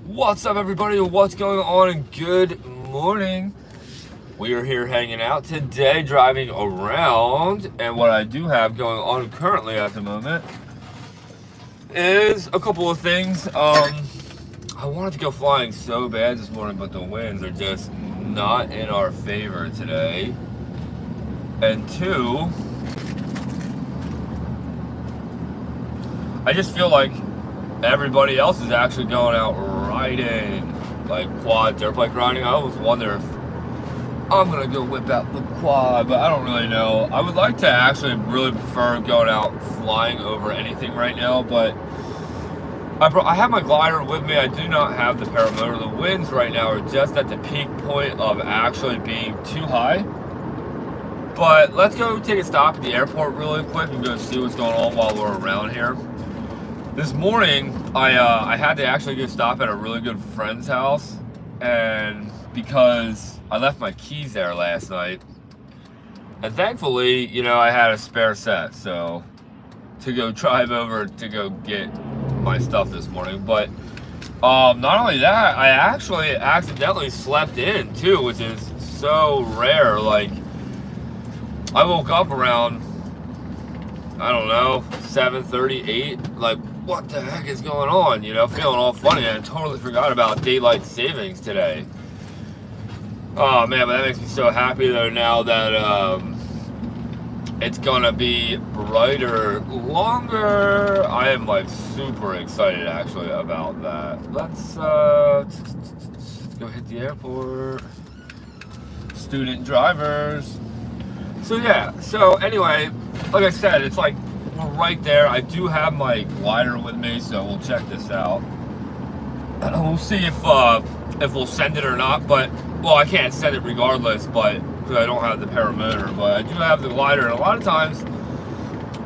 What's up, everybody? What's going on? And good morning. We are here hanging out today, driving around, and what I do have going on currently at the moment is a couple of things. I wanted to go flying so bad this morning, but the winds are just not in our favor today. And two, I just feel like everybody else is actually going out riding, like quad dirt bike riding. I always wonder if I'm gonna go whip out the quad, but I don't really know. I would like to actually really prefer going out flying over anything right now, but I have my glider with me. I do not have the paramotor. The winds right now are just at the peak point of actually being too high. But let's go take a stop at the airport really quick and go see what's going on while we're around here. This morning, I had to actually go stop at a really good friend's house, and because I left my keys there last night, and thankfully, you know, I had a spare set, so to go drive over to go get my stuff this morning. But not only that, I actually accidentally slept in too, which is so rare. Like, I woke up around, I don't know, 7:30, 8, like, what the heck is going on? You know, feeling all funny. I totally forgot about daylight savings today. Oh man, but that makes me so happy though now that it's gonna be brighter longer. I am like super excited actually about that. Let's go hit the airport. Student drivers. So yeah, so anyway, like I said, it's like we're right there. I do have my glider with me, so we'll check this out. We'll see if we'll send it or not, but, well, I can't send it regardless, but, because I don't have the paramotor, but I do have the glider, and a lot of times,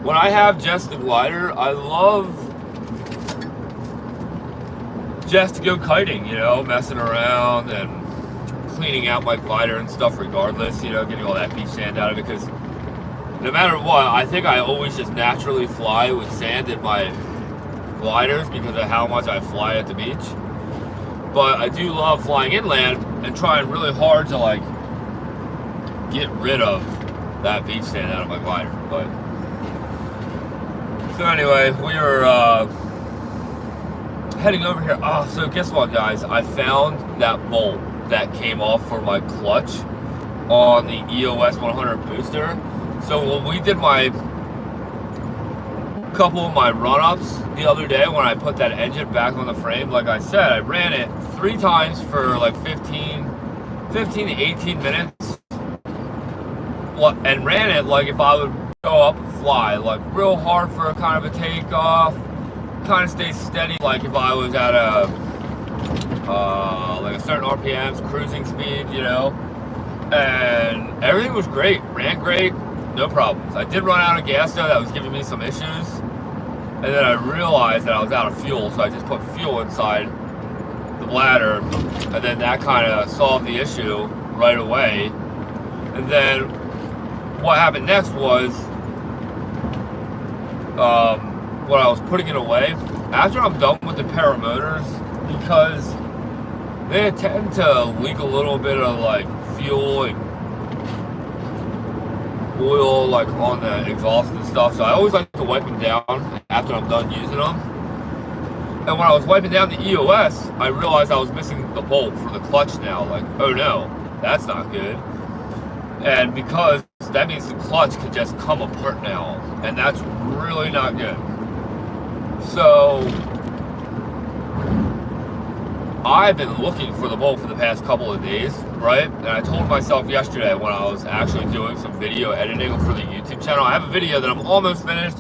when I have just the glider, I love just to go kiting, you know, messing around and cleaning out my glider and stuff regardless, you know, getting all that beach sand out of it, because no matter what, I think I always just naturally fly with sand in my gliders because of how much I fly at the beach. But I do love flying inland and trying really hard to like get rid of that beach sand out of my glider. But so anyway, we are heading over here. Oh, so guess what, guys? I found that bolt that came off for my clutch on the EOS 100 booster. So when we did my couple of my run-ups the other day, when I put that engine back on the frame, like I said, I ran it 3 times for like 15 to 18 minutes, and ran it like if I would go up and fly, like real hard for a kind of a takeoff, kind of stay steady, like if I was at a like a certain RPMs, cruising speed, you know, and everything was great, ran great. No problems. I did run out of gas though, that was giving me some issues. And then I realized that I was out of fuel, so I just put fuel inside the bladder, and then that kind of solved the issue right away. And then what happened next was, when I was putting it away, after I'm done with the paramotors, because they tend to leak a little bit of like fuel and oil like on the exhaust and stuff, so I always like to wipe them down after I'm done using them. And when I was wiping down the EOS, I realized I was missing the bolt for the clutch now. Like, oh no, that's not good. And because that means the clutch could just come apart now, and that's really not good. So I've been looking for the bolt for the past couple of days, right? And I told myself yesterday when I was actually doing some video editing for the YouTube channel, I have a video that I'm almost finished.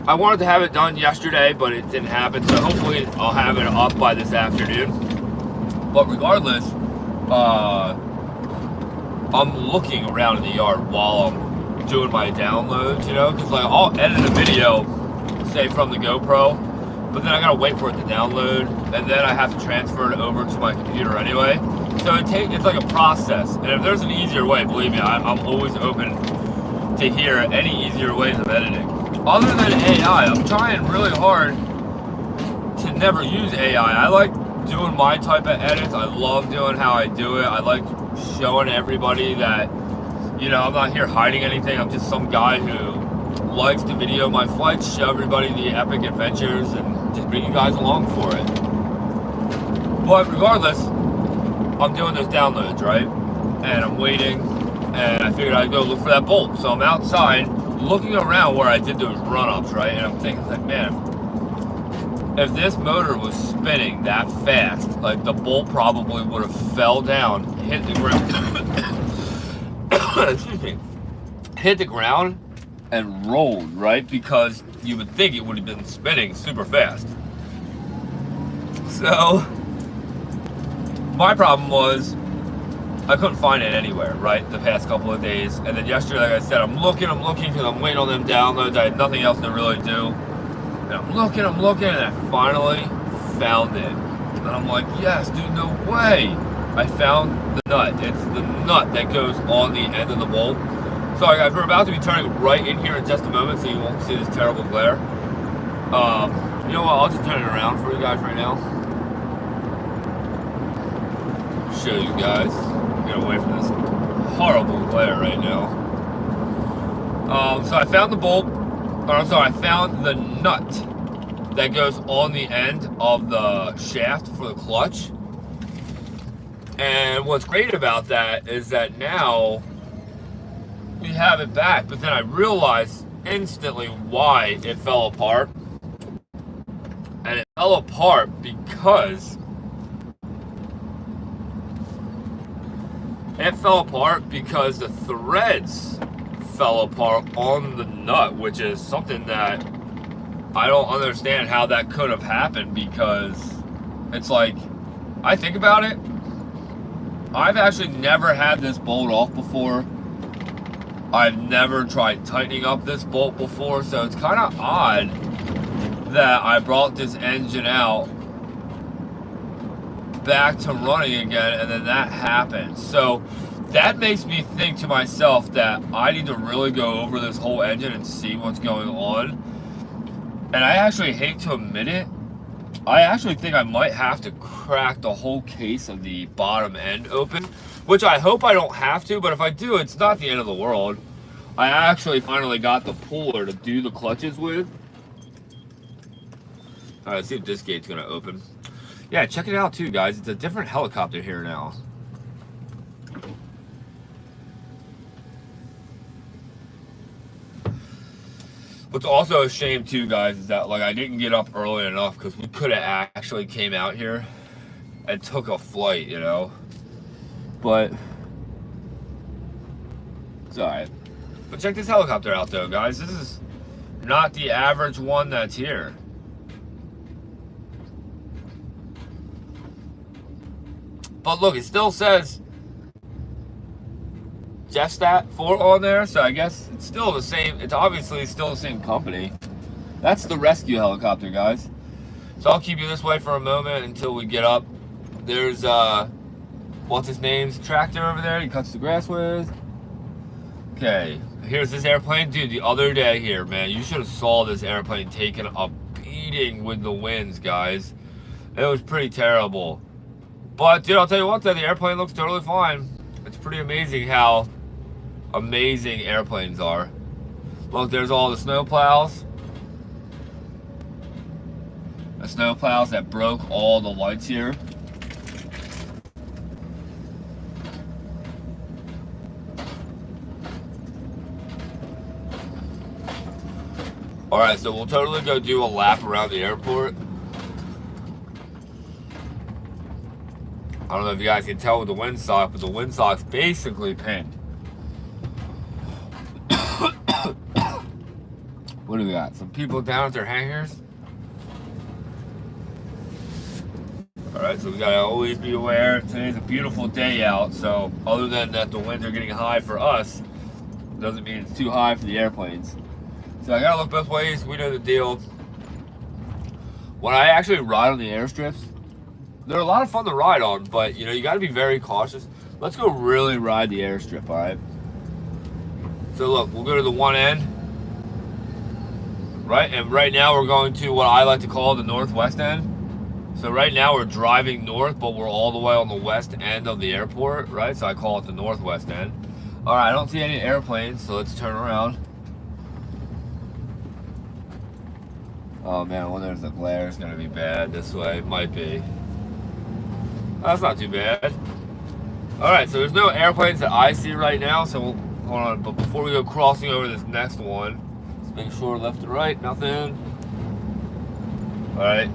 I wanted to have it done yesterday, but it didn't happen, so hopefully I'll have it up by this afternoon. But regardless, I'm looking around in the yard while I'm doing my downloads, you know? Because like, I'll edit a video, say from the GoPro, but then I gotta wait for it to download, and then I have to transfer it over to my computer anyway. So it's like a process, and if there's an easier way, believe me, I'm always open to hear any easier ways of editing. Other than AI, I'm trying really hard to never use AI. I like doing my type of edits. I love doing how I do it. I like showing everybody that, you know, I'm not here hiding anything. I'm just some guy who likes to video my flights, show everybody the epic adventures, and just bring you guys along for it. But regardless, I'm doing those downloads, right? And I'm waiting, and I figured I'd go look for that bolt. So I'm outside looking around where I did those run-ups, right? And I'm thinking, like, man, if this motor was spinning that fast, like, the bolt probably would have fell down, hit the ground, excuse me, hit the ground and rolled, right? Because you would think it would have been spinning super fast. So my problem was I couldn't find it anywhere, right, the past couple of days. And then yesterday, like I said, I'm looking because I'm waiting on them downloads. I had nothing else to really do. And I'm looking, and I finally found it. And I'm like, yes, dude, no way. I found the nut. It's the nut that goes on the end of the bolt. Sorry guys, we're about to be turning right in here in just a moment, so you won't see this terrible glare. You know what, I'll just turn it around for you guys right now. Show you guys. Get away from this horrible glare right now. So I found the bolt, I found the nut that goes on the end of the shaft for the clutch. And what's great about that is that now we have it back, but then I realized instantly why it fell apart. And it fell apart because the threads fell apart on the nut, which is something that I don't understand how that could have happened, because it's like, I think about it, I've actually never had this bolt off before. I've never tried tightening up this bolt before, so it's kind of odd that I brought this engine out back to running again, and then that happened. So that makes me think to myself that I need to really go over this whole engine and see what's going on. And I actually hate to admit it, I actually think I might have to crack the whole case of the bottom end open, which I hope I don't have to, but if I do, it's not the end of the world. I actually finally got the puller to do the clutches with. All right, let's see if this gate's gonna open. Yeah, check it out too, guys. It's a different helicopter here now. What's also a shame too, guys, is that, like, I didn't get up early enough, because we could have actually came out here and took a flight, you know. But it's all right. But check this helicopter out though, guys. This is not the average one that's here. But look, it still says Jetstat 4 on there, so I guess it's still the same. It's obviously still the same company. That's the rescue helicopter, guys. So I'll keep you this way for a moment until we get up. There's what's his name's tractor over there he cuts the grass with. Okay, here's this airplane. Dude, the other day here, man, you should have saw this airplane taking a beating with the winds, guys. It was pretty terrible. But dude, I'll tell you what, the airplane looks totally fine. It's pretty amazing how amazing airplanes are. Look, there's all the snow plows. The snow plows that broke all the lights here. Alright, so we'll totally go do a lap around the airport. I don't know if you guys can tell with the windsock, but the windsock's basically pinned. What do we got? Some people down at their hangars? Alright, so we gotta always be aware. Today's a beautiful day out, so other than that the winds are getting high for us, doesn't mean it's too high for the airplanes. So I gotta look both ways. We know the deal. When I actually ride on the airstrips, they're a lot of fun to ride on, but you know, you got to be very cautious. Let's go really ride the airstrip, all right? So look, we'll go to the one end, right? And right now we're going to what I like to call the northwest end. So right now we're driving north, but we're all the way on the west end of the airport, right? So I call it the northwest end. All right, I don't see any airplanes, so let's turn around. Oh man, I wonder if the glare is gonna be bad this way. It might be. That's not too bad. All right, so there's no airplanes that I see right now, so hold on. But before we go crossing over this next one, let's make sure left to right, nothing. All right,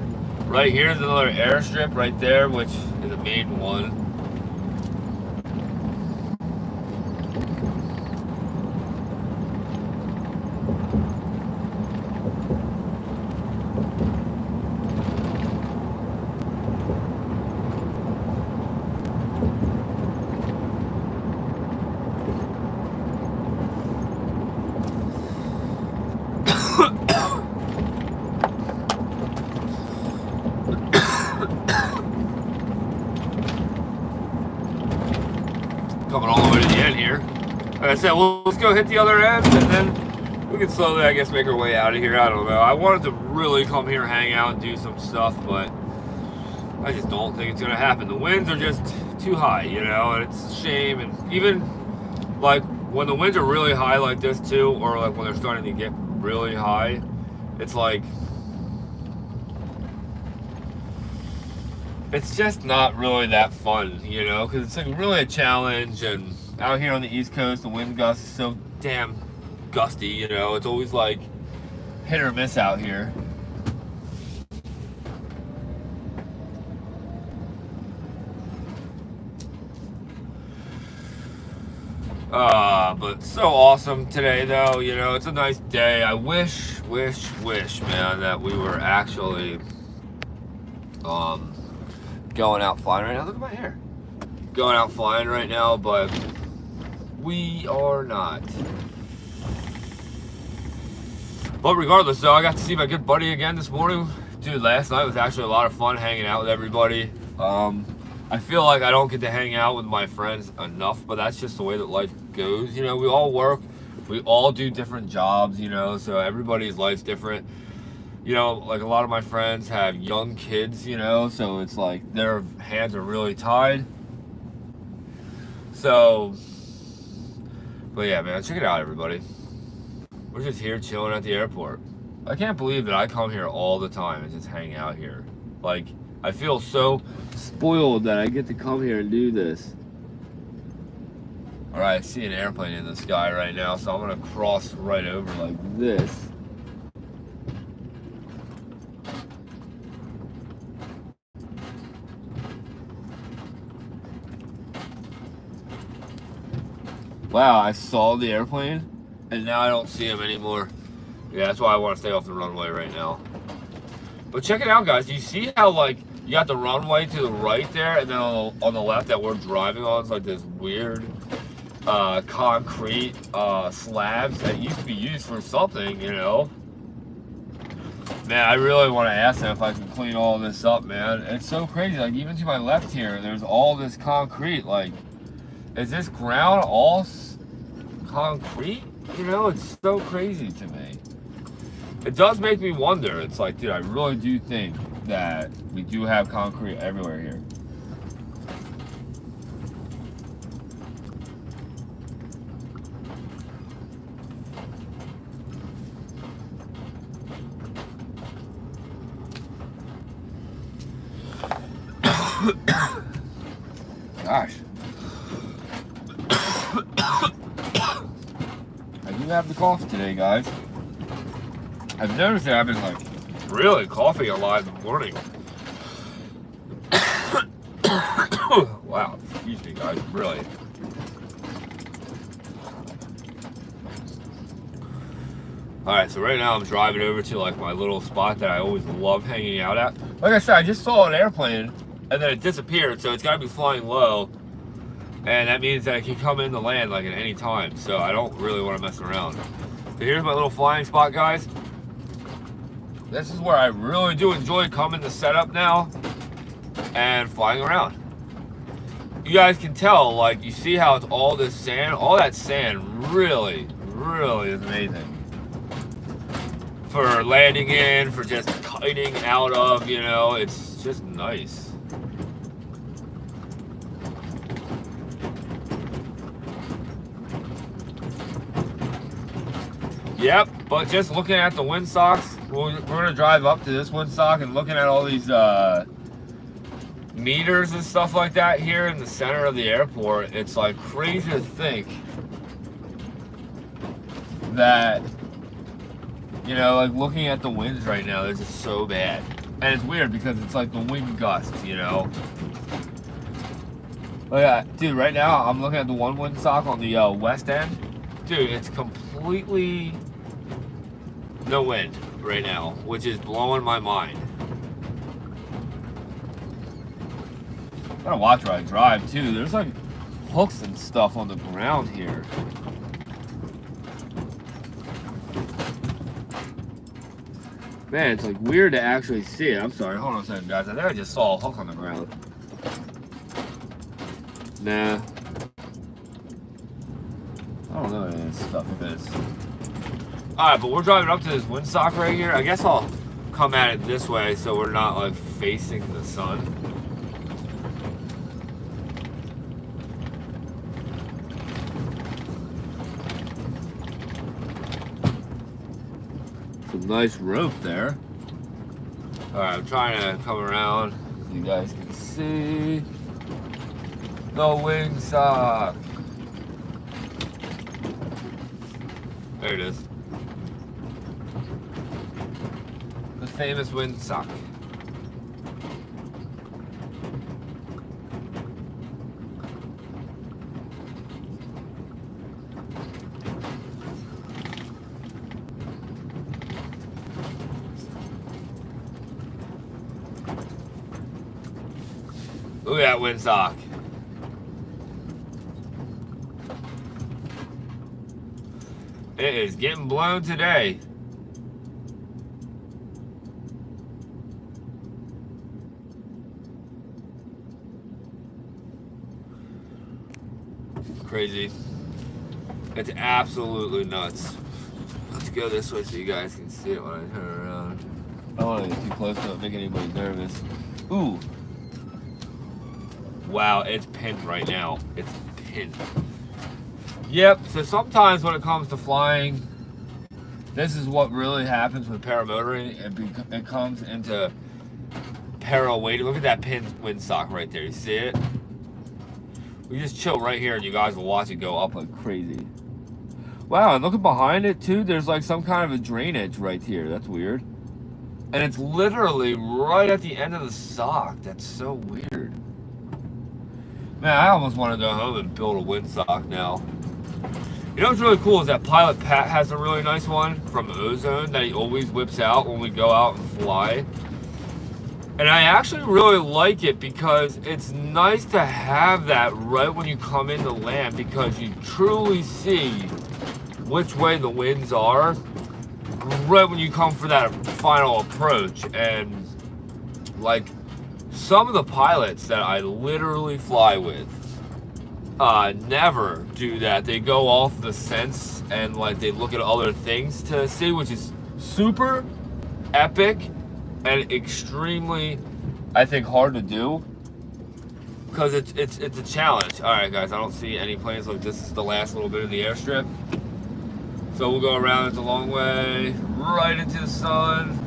right here is another airstrip right there, which is a main one. Coming all the way to the end here. Like I said, well, let's go hit the other end, and then we can slowly, I guess, make our way out of here. I don't know. I wanted to really come here, hang out, and do some stuff, but I just don't think it's going to happen. The winds are just too high, you know, and it's a shame. And even, like, when the winds are really high like this, too, or, like, when they're starting to get really high, it's like, it's just not really that fun, you know, because it's like really a challenge. And out here on the East Coast, the wind gust is so damn gusty, you know. It's always like hit or miss out here. But so awesome today, though, you know. It's a nice day. I wish, man, that we were actually going out flying right now. Look at my hair. Going out flying right now, but we are not. But regardless, though, I got to see my good buddy again this morning. Dude, last night was actually a lot of fun hanging out with everybody. I feel like I don't get to hang out with my friends enough, but that's just the way that life goes. You know, we all work. We all do different jobs, you know, so everybody's life's different. You know, like a lot of my friends have young kids, you know, so it's like their hands are really tied. So, but yeah, man, check it out, everybody. We're just here chilling at the airport. I can't believe that I come here all the time and just hang out here. Like, I feel so spoiled that I get to come here and do this. All right, I see an airplane in the sky right now, so I'm gonna cross right over like this. Wow, I saw the airplane, and now I don't see him anymore. Yeah, that's why I want to stay off the runway right now. But check it out, guys. You see how, like, you got the runway to the right there, and then on the left that we're driving on, it's like this weird concrete slabs that used to be used for something, you know? Man, I really want to ask them if I can clean all this up, man. It's so crazy. Like, even to my left here, there's all this concrete. Like, is this ground all concrete? You know, it's so crazy to me. It does make me wonder. It's like, dude, I really do think that we do have concrete everywhere here. Gosh. I do have the cough today, guys. I've noticed that I've been like really coughing a lot in the morning. Wow, excuse me, guys, really. Alright, so right now I'm driving over to like my little spot that I always love hanging out at. Like I said, I just saw an airplane and then it disappeared, so it's gotta be flying low. And that means that it can come in to land like at any time, so I don't really want to mess around. So here's my little flying spot, guys. This is where I really do enjoy coming to set up now and flying around. You guys can tell, like, you see how it's all this sand? All that sand really is amazing. For landing in, for just kiting out of, you know, it's It's just nice. Yep, but just looking at the windsocks, we're gonna drive up to this windsock and looking at all these meters and stuff like that here in the center of the airport. It's like crazy to think that, you know, like looking at the winds right now, they're just so bad. And it's weird because it's like the wind gusts, you know. Oh yeah, dude, right now I'm looking at the one windsock on the west end. Dude, it's completely no wind right now, which is blowing my mind. Gotta watch where I drive too. There's like hooks and stuff on the ground here. Man, it's like weird to actually see it. I'm sorry, hold on a second, guys. I think I just saw a hook on the ground. Nah. I don't know what this stuff is. Alright, but we're driving up to this windsock right here. I guess I'll come at it this way so we're not like facing the sun. Some nice rope there. Alright, I'm trying to come around so you guys can see the windsock. There it is. The famous windsock. Look at that windsock. It is getting blown today. Crazy. It's absolutely nuts. Let's go this way so you guys can see it when I turn around. I don't want to get too close to it, make anybody nervous. Ooh. Wow, it's pinned right now. It's pinned. Yep, so sometimes when it comes to flying, this is what really happens with paramotoring. It comes into para weighting. Look at that pinned windsock right there. You see it? We just chill right here and you guys will watch it go up like crazy. Wow, and looking behind it too, there's like some kind of a drainage right here. That's weird. And it's literally right at the end of the sock. That's so weird. Man, I almost want to go home and build a windsock now. You know what's really cool is that Pilot Pat has a really nice one from Ozone that he always whips out when we go out and fly. And I actually really like it because it's nice to have that right when you come into land because you truly see which way the winds are right when you come for that final approach. And like some of the pilots that I literally fly with never do that. They go off the sense and like they look at other things to see, which is super epic and extremely, I think, hard to do because it's a challenge. All right, guys, I don't see any planes. Like this is the last little bit of the airstrip, so we'll go around. It's a long way right into the sun.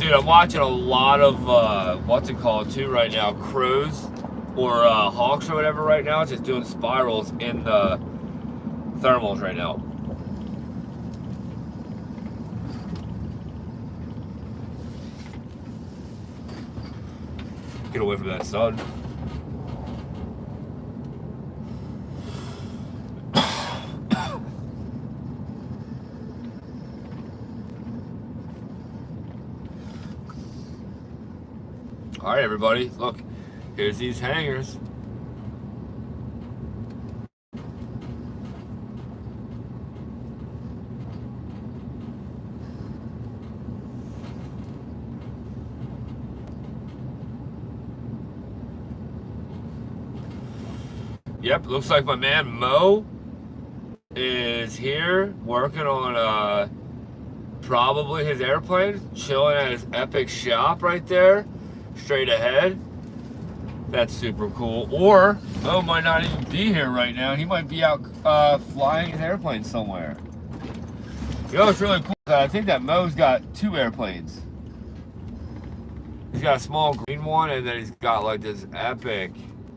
Dude, I'm watching a lot of what's it called too right now, crows or hawks or whatever right now. Just doing spirals in the thermals right now. Get away from that sun. All right, everybody, look, here's these hangars. Yep, looks like my man Mo is here working on probably his airplane, chilling at his epic shop right there. straight ahead. That's super cool. Or Mo might not even be here right now. He might be out flying his airplane somewhere. You know what's really cool? I think that Mo's got 2 airplanes. He's got a small green one, and then he's got like this epic,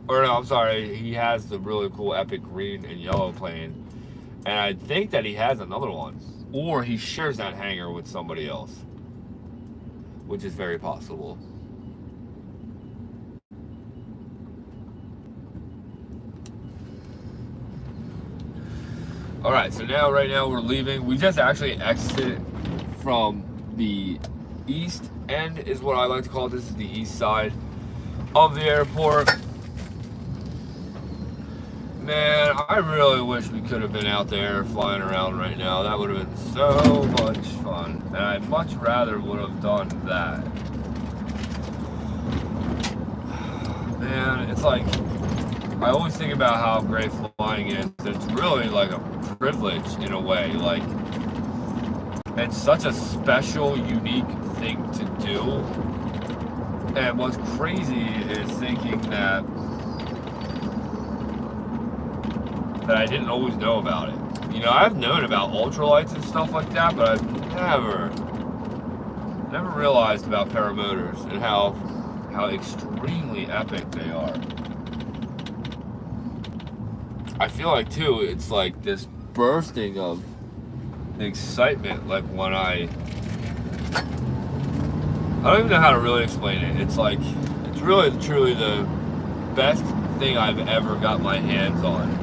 or no, I'm sorry, he has the really cool epic green and yellow plane. And I think that he has another one. Or he shares that hangar with somebody else, which is very possible. All right, so right now we're leaving. We just actually exited from the east end, is what I like to call it. This is the east side of the airport. Man, I really wish we could have been out there flying around right now. That would have been so much fun, and I much rather would have done that. Man, it's like, I always think about how great flying is. It's really like a privilege in a way. Like, it's such a special, unique thing to do. And what's crazy is thinking that I didn't always know about it. You know, I've known about ultralights and stuff like that, but I've never realized about paramotors and how extremely epic they are. I feel like too, it's like this bursting of excitement, like when I don't even know how to really explain it. It's like, it's really truly the best thing I've ever got my hands on.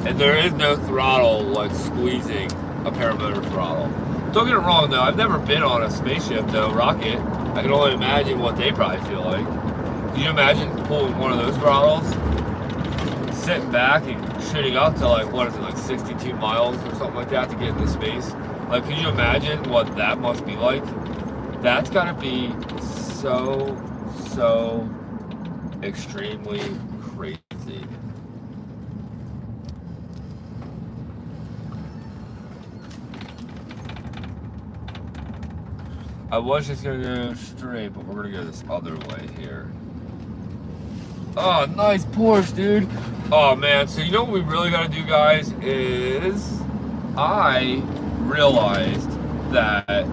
And there is no throttle like squeezing a paramotor throttle. Don't get it wrong though, I've never been on a spaceship though, rocket. I can only imagine what they probably feel like. Can you imagine pulling one of those throttles, sitting back and shooting up to like, what is it, like 62 miles or something like that to get into space? Like, can you imagine what that must be like? That's gotta be so extremely crazy. I was just gonna go straight, but we're gonna go this other way here. Oh, nice Porsche, dude. Oh man, so you know what we really gotta do, guys, is I realized that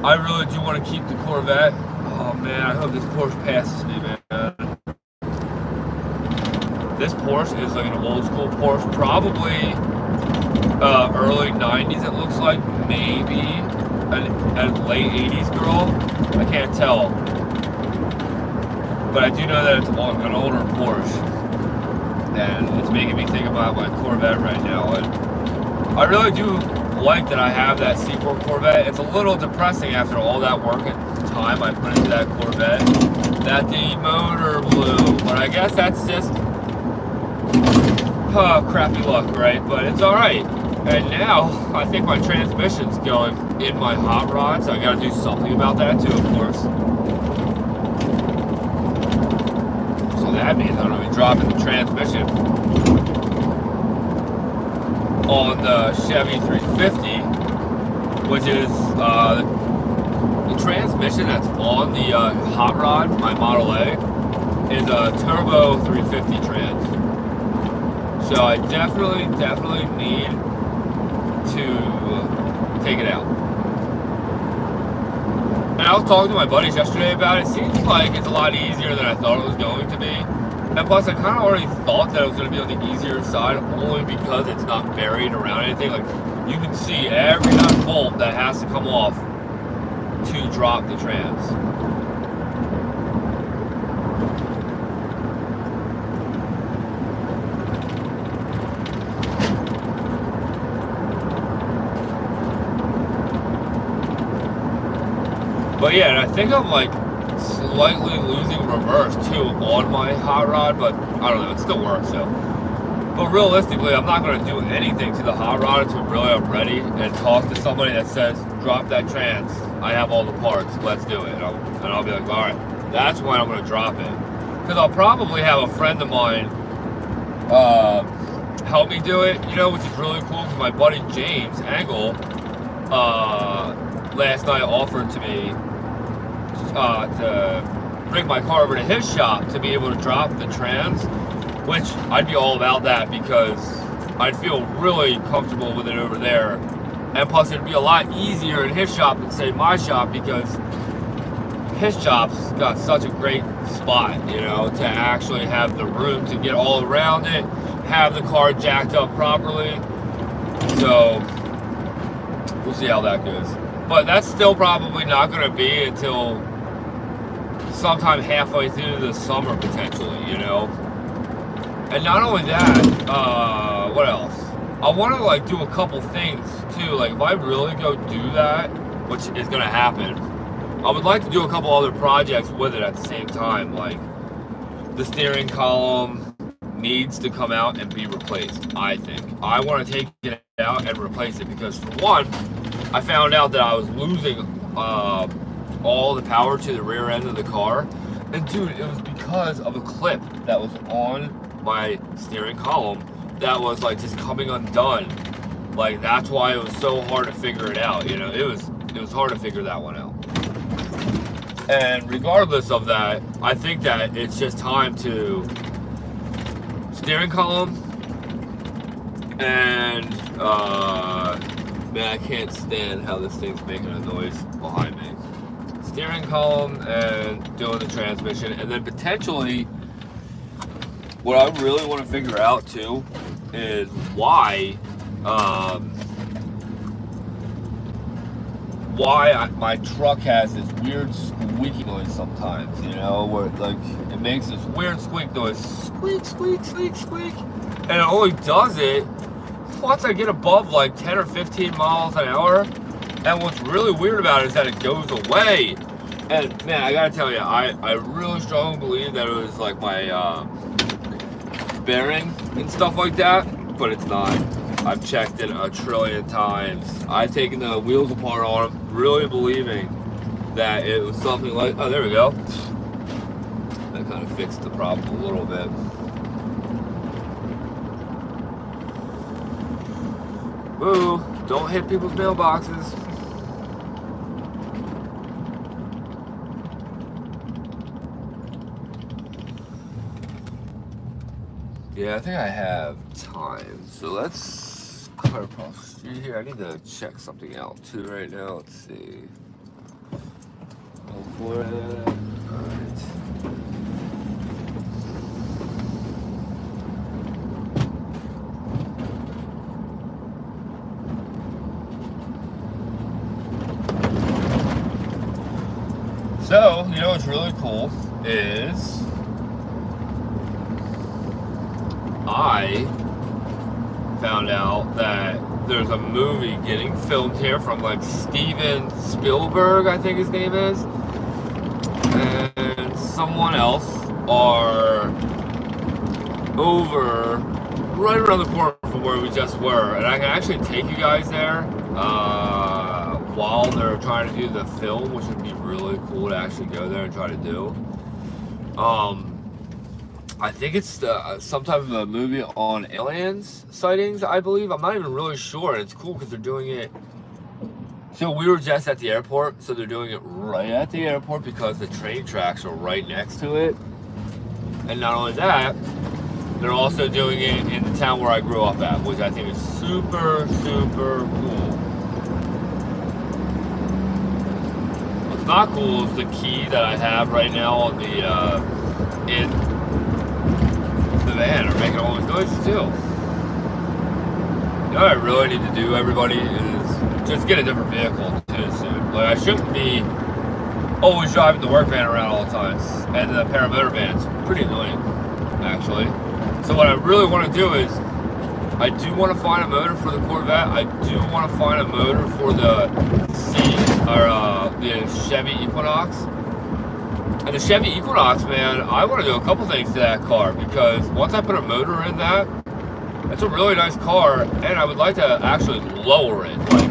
I really do want to keep the Corvette. Oh man, I hope this Porsche passes me, man. This Porsche is like an old school Porsche, probably early 90s it looks like, maybe a late 80s girl. I can't tell. But I do know that it's an older Porsche. And it's making me think about my Corvette right now. And I really do like that I have that C4 Corvette. It's a little depressing after all that work and time I put into that Corvette that the motor blew. But I guess that's just crappy luck, right? But it's alright. And now I think my transmission's going in my hot rod, so I gotta do something about that too, of course. So that means I'm gonna be dropping the transmission on the Chevy 350, which is the transmission that's on the hot rod, my Model A, is a turbo 350 trans. So I definitely need to take it out. And I was talking to my buddies yesterday about it. It seems like it's a lot easier than I thought it was going to be. And plus, I kind of already thought that it was going to be on the easier side, only because it's not buried around anything. Like, you can see every nut and bolt that has to come off to drop the trans. But yeah, and I think I'm like slightly losing reverse too on my hot rod, but I don't know, it still works. So, but realistically, I'm not going to do anything to the hot rod until really I'm ready and talk to somebody that says, drop that trans. I have all the parts, let's do it. And I'll be like, all right, that's when I'm going to drop it. Because I'll probably have a friend of mine help me do it, you know, which is really cool because my buddy James Angle last night offered to me to bring my car over to his shop to be able to drop the trans, which I'd be all about that because I'd feel really comfortable with it over there. And plus it'd be a lot easier in his shop than say my shop, because his shop's got such a great spot, you know, to actually have the room to get all around it, have the car jacked up properly. So we'll see how that goes. But that's still probably not going to be until sometime halfway through the summer potentially, you know. And not only that, what else? I want to like do a couple things too. Like if I really go do that, which is going to happen, I would like to do a couple other projects with it at the same time. Like the steering column needs to come out and be replaced, I think. I want to take it out and replace it because for one, I found out that I was losing all the power to the rear end of the car. And dude, it was because of a clip that was on my steering column that was like just coming undone. Like that's why it was so hard to figure it out, you know. It was hard to figure that one out. And regardless of that, I think that it's just time to steering column and man, I can't stand how this thing's making a noise behind me. Steering column and doing the transmission, and then potentially what I really want to figure out too is why my truck has this weird squeaky noise sometimes, you know, where like it makes this weird squeak noise, squeak, squeak, squeak, squeak, and it only does it once I get above like 10 or 15 miles an hour. And what's really weird about it is that it goes away. And man, I gotta tell you, I really strongly believe that it was like my bearing and stuff like that, but it's not. I've checked it a trillion times. I've taken the wheels apart on them, really believing that it was something like, oh, there we go. That kind of fixed the problem a little bit. Woo, don't hit people's mailboxes. Yeah, I think I have time. So let's cut across the street here. I need to check something out too right now. Let's see. Go for it. Alright. So, you know what's really cool is I found out that there's a movie getting filmed here from like Steven Spielberg, I think his name is, and someone else are over right around the corner from where we just were, and I can actually take you guys there while they're trying to do the film, which would be really cool to actually go there and try to do. I think it's some type of a movie on aliens sightings, I believe. I'm not even really sure. It's cool because they're doing it. So we were just at the airport, so they're doing it right at the airport because the train tracks are right next to it. And not only that, they're also doing it in the town where I grew up at, which I think is super, super cool. What's not cool is the key that I have right now on the in the van are making all these noises too. You know what I really need to do, everybody, is just get a different vehicle too soon. Like, I shouldn't be always driving the work van around all the time, and the paramotor van's pretty annoying, actually. So what I really want to do is, I do want to find a motor for the Corvette. I do want to find a motor for the the Chevy Equinox. And the Chevy Equinox, man, I want to do a couple things to that car, because once I put a motor in that, it's a really nice car, and I would like to actually lower it, like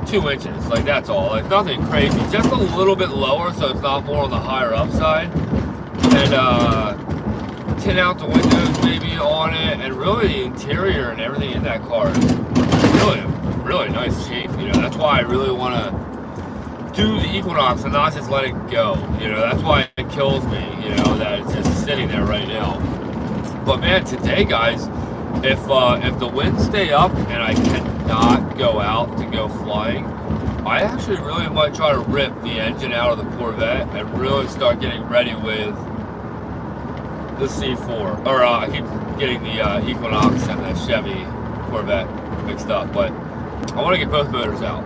2 inches, like that's all, like nothing crazy, just a little bit lower so it's not more on the higher up side, and tint out the windows maybe on it, and really the interior and everything in that car is really nice shape, you know. That's why I really want to do the Equinox and not just let it go. You know, that's why it kills me, you know, that it's just sitting there right now. But man, today, guys, if the winds stay up and I cannot go out to go flying, I actually really might try to rip the engine out of the Corvette and really start getting ready with the C4. Or I keep getting the Equinox and the Chevy Corvette mixed up, but I want to get both motors out.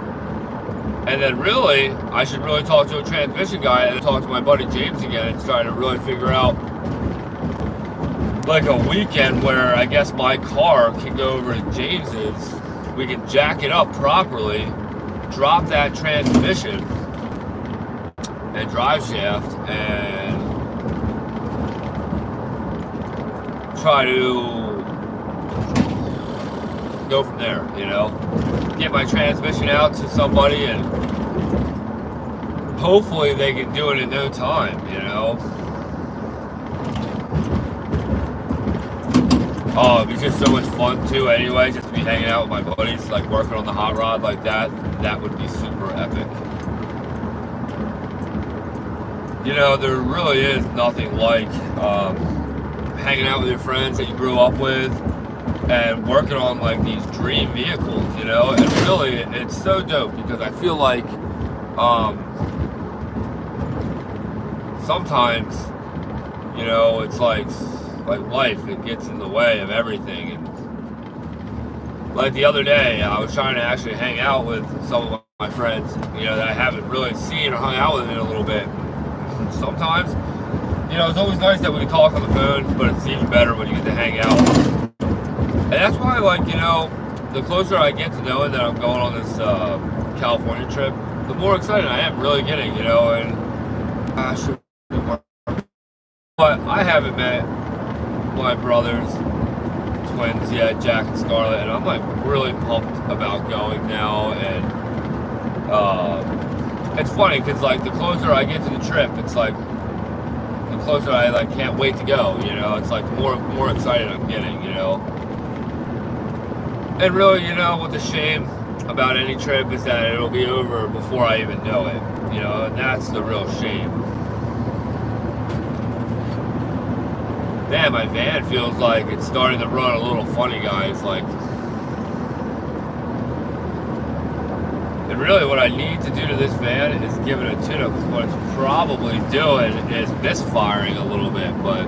And then really, I should really talk to a transmission guy and talk to my buddy James again and try to really figure out like a weekend where I guess my car can go over to James's. We can jack it up properly, drop that transmission and drive shaft, and try to go from there, you know, get my transmission out to somebody and hopefully they can do it in no time, you know. Oh, it'd be just so much fun too anyway, just to be hanging out with my buddies, like working on the hot rod like that. That would be super epic. You know, there really is nothing like hanging out with your friends that you grew up with and working on like these dream vehicles, you know. And really it's so dope because I feel like sometimes, you know, it's like life, it gets in the way of everything. And like the other day, I was trying to actually hang out with some of my friends, you know, that I haven't really seen or hung out with in a little bit. Sometimes, you know, it's always nice that we can talk on the phone, but it's even better when you get to hang out. And that's why, like, you know, the closer I get to knowing that I'm going on this California trip, the more excited I am really getting, you know. And but I haven't met my brothers, twins yet, Jack and Scarlett, and I'm like really pumped about going now. And it's funny because like the closer I get to the trip, it's like the closer I like can't wait to go, you know. It's like the more excited I'm getting, you know. And really, you know, what the shame about any trip is that it'll be over before I even know it, you know, and that's the real shame. Man, my van feels like it's starting to run a little funny, guys. Like, and really what I need to do to this van is give it a tune-up, because what it's probably doing is misfiring a little bit, but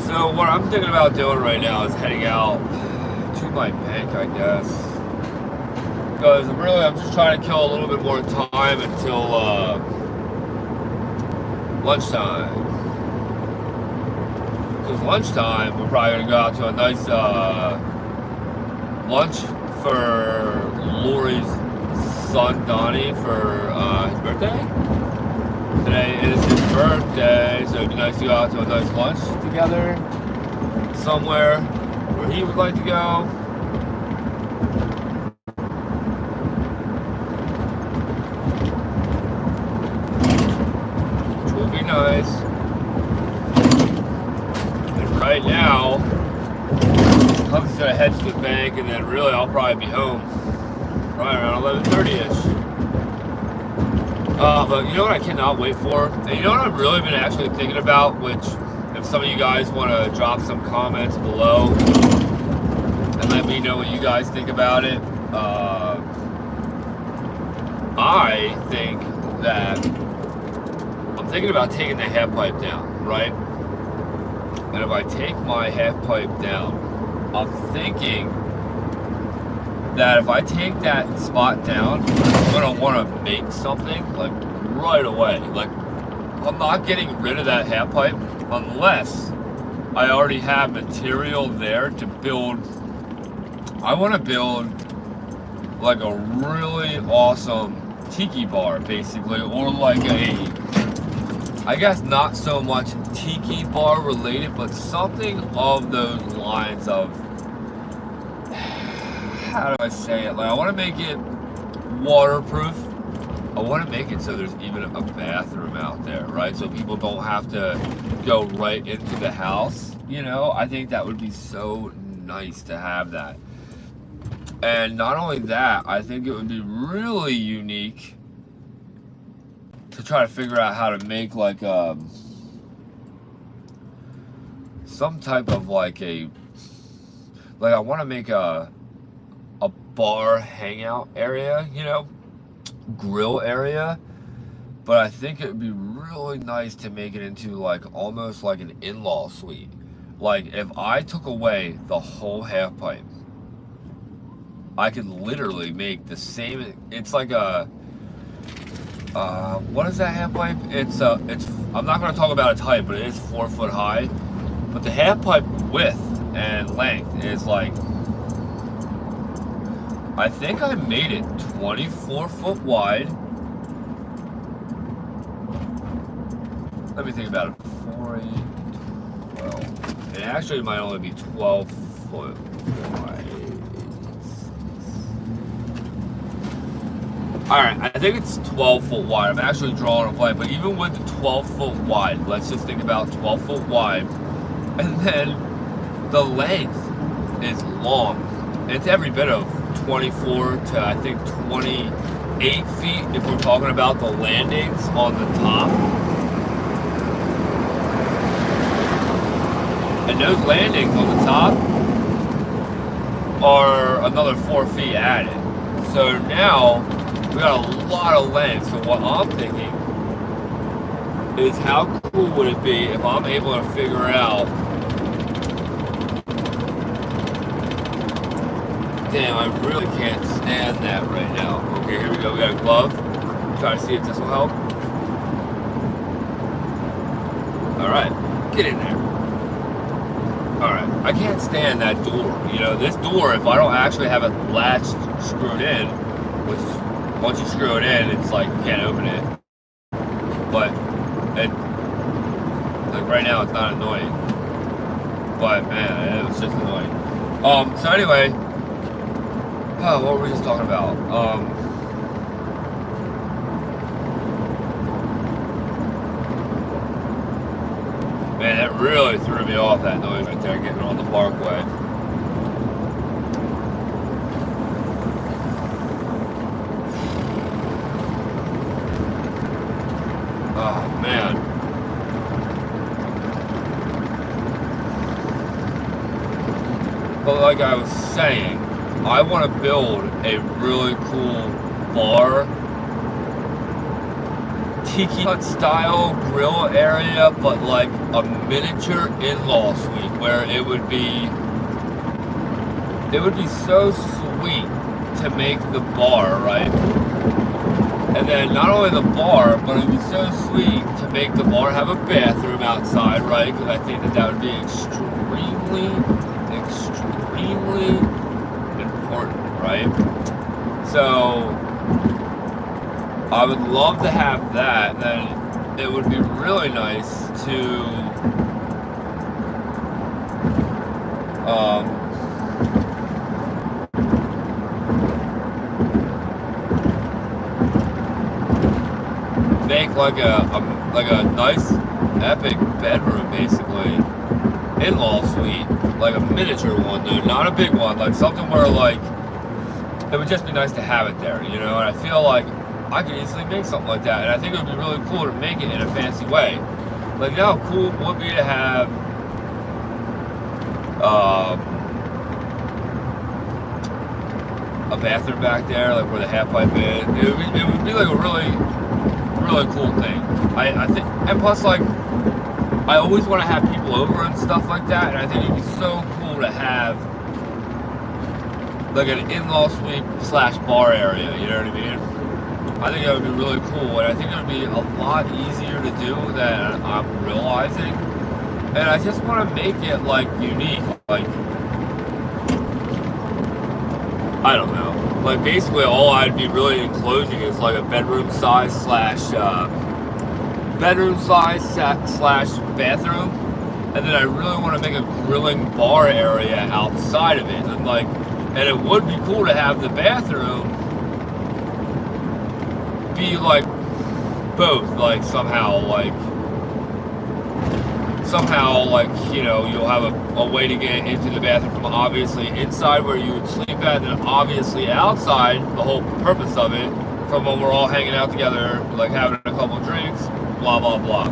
so what I'm thinking about doing right now is heading out to my bank, I guess. Because really, I'm just trying to kill a little bit more time until lunchtime. Because lunchtime, we're probably going to go out to a nice lunch for Lori's son, Donnie, for his birthday. Today is his birthday, so it'd be nice to go out to a nice lunch together somewhere where he would like to go. Which will be nice. And right now, I'm just gonna head to the bank, and then really I'll probably be home right around 11:30ish. But you know what I cannot wait for? And you know what I've really been actually thinking about, which if some of you guys want to drop some comments below and let me know what you guys think about it. I think that I'm thinking about taking the half pipe down, right? And if I take my half pipe down, I'm thinking that if I take that spot down, I'm gonna want to make something like right away. Like, I'm not getting rid of that half pipe unless I already have material there to build. I want to build like a really awesome tiki bar, basically, or like I guess not so much tiki bar related, but something of those lines of, how do I say it? Like, I want to make it waterproof. I want to make it so there's even a bathroom out there, right? So people don't have to go right into the house, you know? I think that would be so nice to have that. And not only that, I think it would be really unique to try to figure out how to make like some type of like I want to make a bar hangout area, you know, grill area. But I think it would be really nice to make it into like almost like an in-law suite. Like if I took away the whole half pipe, I could literally make the same. It's like a what is that half pipe? It's I'm not going to talk about its height, but it is 4 foot high. But the half pipe width and length is like, I think I made it 24 foot wide. Let me think about it. 4, 8, 12. It actually might only be 12 foot wide. Alright, I think it's 12 foot wide. I'm actually drawing a blank, but even with the 12 foot wide, let's just think about 12 foot wide. And then the length is long. It's every bit of 24 to I think 28 feet if we're talking about the landings on the top. And those landings on the top are another 4 feet added. So now we got a lot of length. So what I'm thinking is how cool would it be if I'm able to figure out, damn, I really can't stand that right now. Okay, here we go, we got a glove. Try to see if this will help. Alright, get in there. Alright, I can't stand that door. You know, this door, if I don't actually have it latched, screwed in, which once you screw it in, it's like you can't open it. But it, like right now, it's not annoying. But man, it was just annoying. So anyway, what were we just talking about? Man, that really threw me off, that noise right there, getting on the parkway. Oh, man. But like I was saying, I want to build a really cool bar, tiki hut style grill area, but like a miniature in-law suite where it would be so sweet to make the bar, right? And then not only the bar, but it would be so sweet to make the bar have a bathroom outside, right? Because I think that would be extremely important, right? So I would love to have that. Then it would be really nice to make like a nice epic bedroom, basically in-law suite, like a miniature one though, not a big one, like something where like it would just be nice to have it there, you know. And I feel like I could easily make something like that, and I think it would be really cool to make it in a fancy way. Like, you know how cool it would be to have a bathroom back there, like where the half pipe is. It would be like a really cool thing. I think, and plus like I always want to have people over and stuff like that, and I think it'd be so cool to have like an in-law suite / bar area, you know what I mean? I think that would be really cool, and I think it would be a lot easier to do than I'm realizing. And I just want to make it like unique, like, I don't know. Like basically all I'd be really enclosing is like a bedroom size / bathroom. And then I really want to make a grilling bar area outside of it. And it would be cool to have the bathroom be like both, like somehow like somehow, like, you know, you'll have a way to get into the bathroom from obviously inside where you would sleep at, and then obviously outside, the whole purpose of it, from when we're all hanging out together, like having a couple drinks, blah, blah, blah.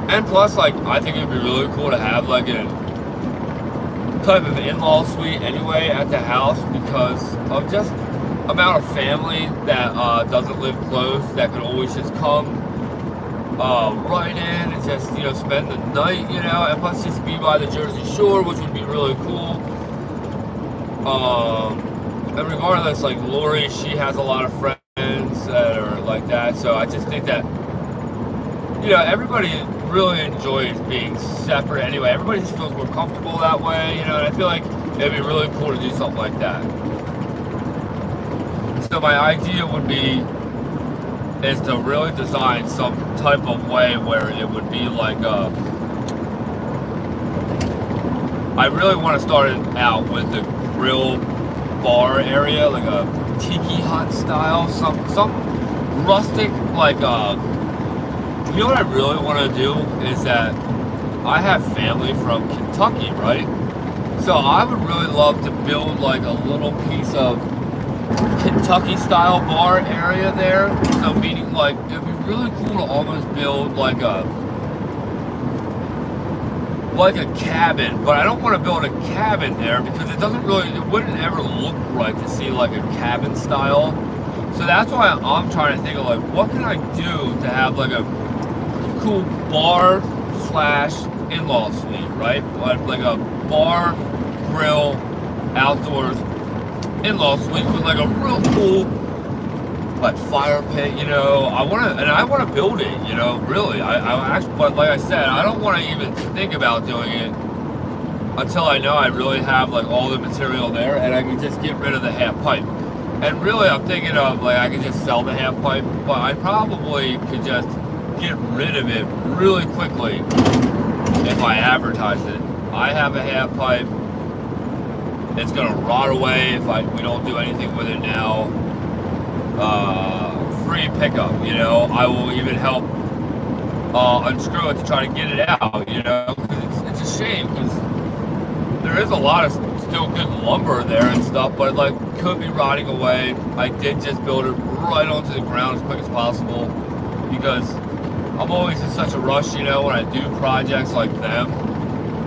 And plus, like, I think it'd be really cool to have, like, a type of in-law suite anyway at the house, because of just amount of family that doesn't live close, that could always just come right in and just, you know, spend the night, you know, and plus just be by the Jersey Shore, which would be really cool. And regardless, like, Lori, she has a lot of friends that are like that, so I just think that, you know, everybody really enjoys being separate anyway. Everybody just feels more comfortable that way, you know, and I feel like it'd be really cool to do something like that. So my idea would be is to really design some type of way where it would be like I really want to start it out with the grill bar area, like a tiki hut style, some rustic, like you know what I really want to do is that I have family from Kentucky, right? So I would really love to build like a little piece of Kentucky style bar area there. So meaning, like, it'd be really cool to almost build like a cabin, but I don't want to build a cabin there because it wouldn't ever look right to see like a cabin style. So that's why I'm trying to think of like, what can I do to have like a cool bar slash in-law suite, right? Like a bar, grill, outdoors in-law suite with like a real cool like fire pit, you know. I want to build it, you know, really. I actually, but like I said, I don't want to even think about doing it until I know I really have like all the material there and I can just get rid of the half pipe. And really, I'm thinking of like I could just sell the half pipe, but I probably could just get rid of it really quickly if I advertise it. I have a half pipe. It's gonna rot away if we don't do anything with it now. Free pickup, you know. I will even help unscrew it to try to get it out, you know, because it's a shame because there is a lot of still good lumber there and stuff, but it like could be rotting away. I did just build it right onto the ground as quick as possible because I'm always in such a rush, you know, when I do projects like them,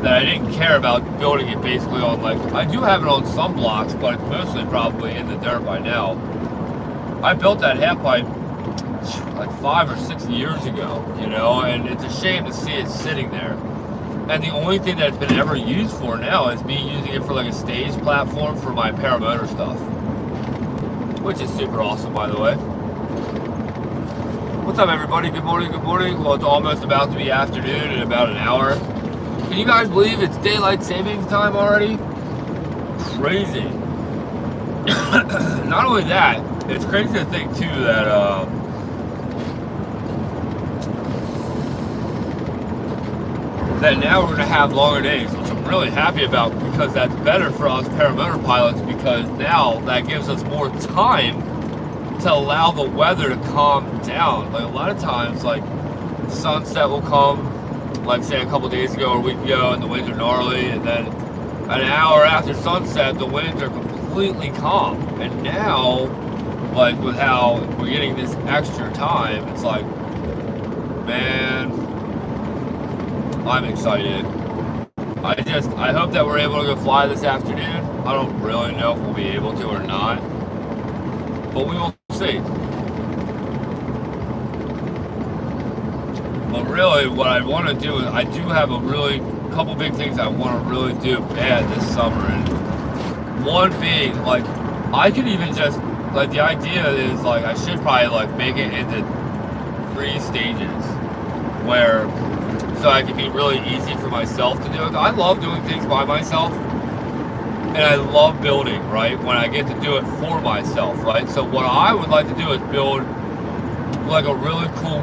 that I didn't care about building it basically on, like, I do have it on some blocks, but it's mostly probably in the dirt by now. I built that half pipe like 5 or 6 years ago, you know, and it's a shame to see it sitting there. And the only thing that it's been ever used for now is me using it for like a stage platform for my paramotor stuff, which is super awesome, by the way. What's up, everybody? Good morning, good morning. Well, it's almost about to be afternoon in about an hour. Can you guys believe it's daylight savings time already? Crazy. Not only that, it's crazy to think too that that now we're going to have longer days, which I'm really happy about because that's better for us paramotor pilots because now that gives us more time to allow the weather to calm down. Like a lot of times, like sunset will come, like say a couple days ago or a week ago, and the winds are gnarly, and then an hour after sunset, the winds are completely calm. And now, like with how we're getting this extra time, it's like, man, I'm excited. I hope that we're able to go fly this afternoon. I don't really know if we'll be able to or not, but we will see. But really, what I want to do is, I do have a really couple big things I want to really do bad this summer, and one being, like, I could even just, like, the idea is, like, I should probably, like, make it into 3 stages, where, so I can be really easy for myself to do it. I love doing things by myself, and I love building, right, when I get to do it for myself, right? So what I would like to do is build, like, a really cool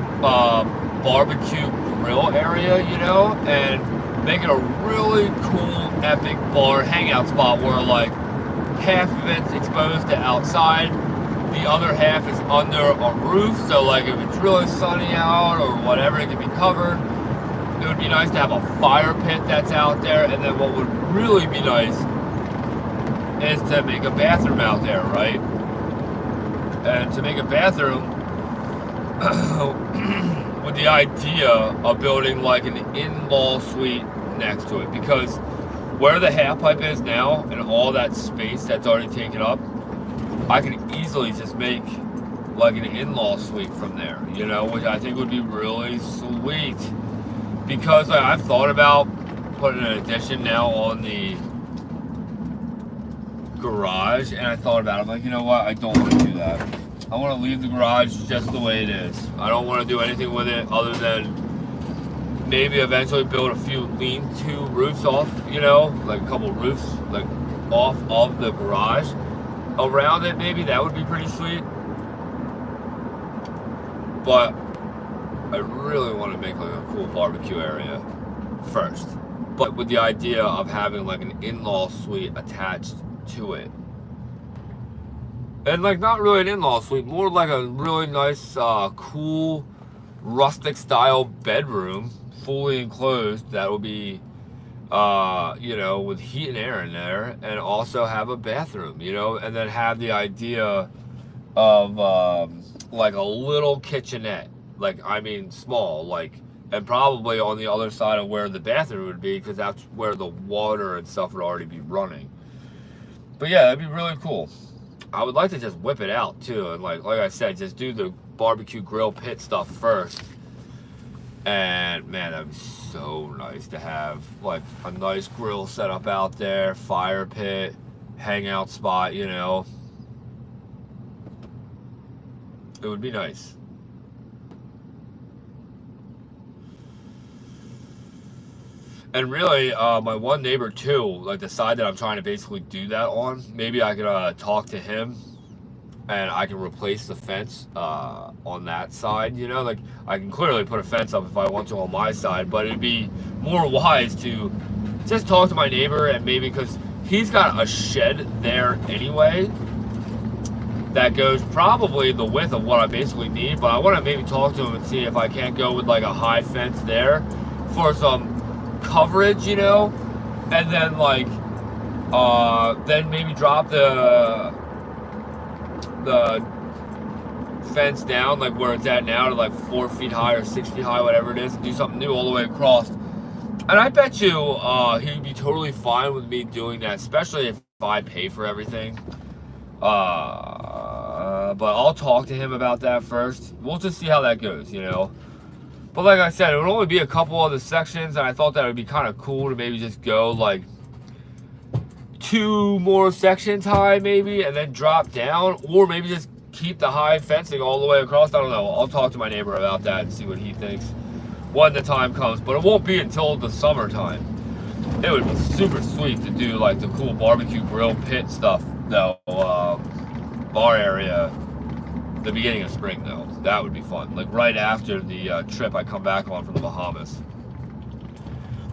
barbecue grill area, you know, and make it a really cool, epic bar hangout spot where, like, half of it's exposed to outside, the other half is under a roof, so, like, if it's really sunny out or whatever, it can be covered. It would be nice to have a fire pit that's out there, and then what would really be nice is to make a bathroom out there, right? And to make a bathroom with the idea of building like an in-law suite next to it, because where the half pipe is now and all that space that's already taken up, I can easily just make like an in-law suite from there, you know, which I think would be really sweet. Because I've thought about putting an addition now on the garage, and I thought about it, I'm like, you know what, I don't want to do that. I want to leave the garage just the way it is. I don't want to do anything with it other than maybe eventually build a few lean-to roofs off, you know, like a couple roofs like off of the garage around it. Maybe that would be pretty sweet. But I really want to make like a cool barbecue area first, but with the idea of having like an in-law suite attached to it. And like not really an in-law suite, more like a really nice, cool, rustic style bedroom, fully enclosed, that will be, you know, with heat and air in there, and also have a bathroom, you know, and then have the idea of like a little kitchenette, like, I mean, small, like, and probably on the other side of where the bathroom would be, because that's where the water and stuff would already be running. But yeah, that'd be really cool. I would like to just whip it out too, and like I said, just do the barbecue grill pit stuff first. And man, that'd be so nice to have like a nice grill set up out there, fire pit, hangout spot, you know. It would be nice. And really, my one neighbor too, like the side that I'm trying to basically do that on, maybe I could talk to him and I can replace the fence on that side, you know? Like, I can clearly put a fence up if I want to on my side, but it'd be more wise to just talk to my neighbor, and maybe, because he's got a shed there anyway that goes probably the width of what I basically need, but I want to maybe talk to him and see if I can't go with like a high fence there for some coverage, you know, and then like then maybe drop the fence down like where it's at now to like 4 feet high or 6 feet high, whatever it is, and do something new all the way across. And I bet you he'd be totally fine with me doing that, especially if I pay for everything. But I'll talk to him about that first. We'll just see how that goes, you know. But like I said, it would only be a couple other sections, and I thought that would be kind of cool to maybe just go like 2 more sections high maybe, and then drop down, or maybe just keep the high fencing all the way across. I don't know. I'll talk to my neighbor about that and see what he thinks when the time comes, but it won't be until the summertime. It would be super sweet to do like the cool barbecue grill pit stuff though, bar area, the beginning of spring though. That would be fun, like right after the trip I come back on from the Bahamas,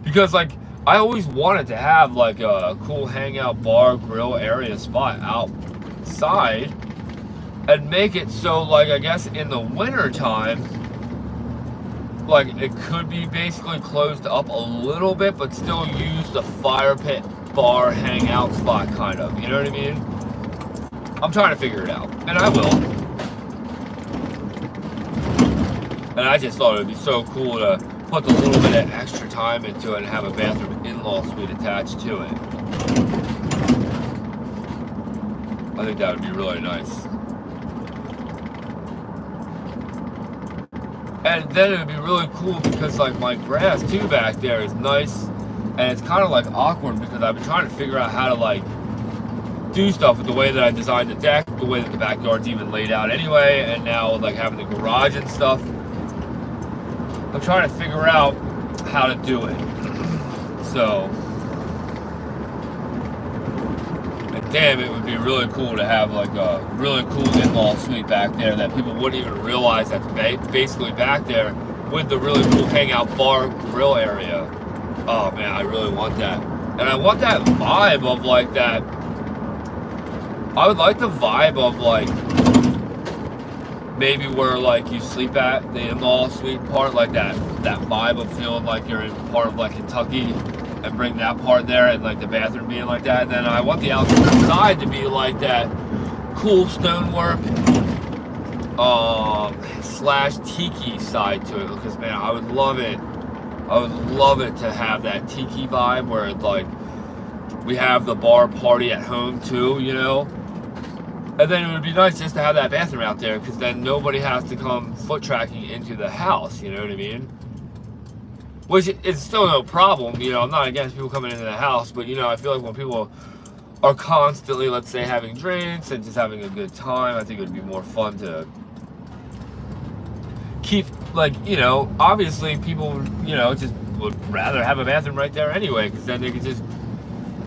because like I always wanted to have like a cool hangout bar grill area spot outside, and make it so like I guess in the winter time, like it could be basically closed up a little bit, but still use the fire pit bar hangout spot kind of, you know what I mean? I'm trying to figure it out, and I will. And I just thought it would be so cool to put the little bit of extra time into it and have a bathroom in-law suite attached to it. I think that would be really nice. And then it would be really cool because like my grass too back there is nice, and it's kind of like awkward because I've been trying to figure out how to like do stuff with the way that I designed the deck, the way that the backyard's even laid out anyway, and now like having the garage and stuff. I'm trying to figure out how to do it. So, and damn, it would be really cool to have like a really cool in-law suite back there that people wouldn't even realize that's basically back there, with the really cool hangout bar grill area. Oh man, I really want that. And I want that vibe of like that. I would like the vibe of like maybe where like you sleep at the in-law suite part, like that vibe of feeling like you're in part of like Kentucky, and bring that part there, and like the bathroom being like that. And then I want the outside to be like that cool stonework slash tiki side to it, because man, I would love it to have that tiki vibe where it's like we have the bar party at home too, you know. And then it would be nice just to have that bathroom out there, because then nobody has to come foot tracking into the house, you know what I mean? Which is still no problem, you know. I'm not against people coming into the house, but you know, I feel like when people are constantly, let's say, having drinks and just having a good time, I think it would be more fun to keep, like, you know, obviously people, you know, just would rather have a bathroom right there anyway, because then they could just,